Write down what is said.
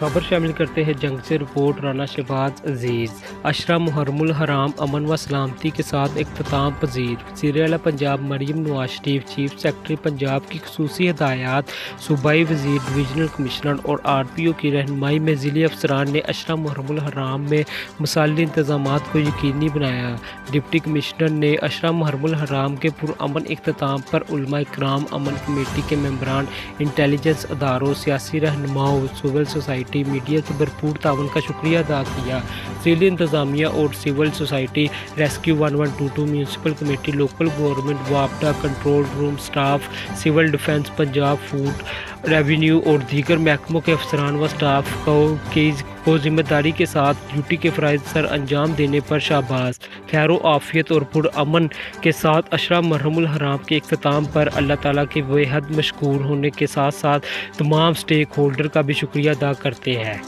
खबर शामिल करते हैं जंग से रिपोर्ट राना शहबाज अजीज़। अशरा मुहर्रमुल हराम अमन व सलामती के साथ इख्तिताम पजीर। वज़ीर-ए-आला पंजाब मरीम नवाज शरीफ चीफ सेक्रेटरी पंजाब की खुसूसी हिदायत सूबाई वज़ीर डिवीजनल कमिश्नर और RPO की रहनुमाई में ज़िले अफसरान ने अशरा मुहर्रमुल हराम में मसाली इंतज़ामात को यकीनी बनाया। डिप्टी कमिश्नर ने अशरा मुहर्रमुल हराम के पुरअमन इख्तिताम पर उलमा इकराम, अमन कमेटी के मेंबरान, इंटेलिजेंस अदारों, सियासी रहनुमाओं, सिविल सोसाइटी, मीडिया के भरपूर ताउन का शुक्रिया अदा किया। ज़िली इंतज़ामिया और civil society, rescue 1122, municipal committee, local government, वापडा control room staff, civil defence, Punjab food, revenue और दीगर महकमों के अफसरान व स्टाफ को जिम्मेदारी के साथ ड्यूटी के फ़राइज़ सर अंजाम देने पर शाबाश। खैर आफियत और पुरअमन के साथ अशरा मुहर्रमुल हराम के इख्तिताम पर अल्लाह ताला के बेहद मशकूर होने के साथ साथ तमाम स्टेक होल्डर का भी शुक्रिया अदा करते हैं।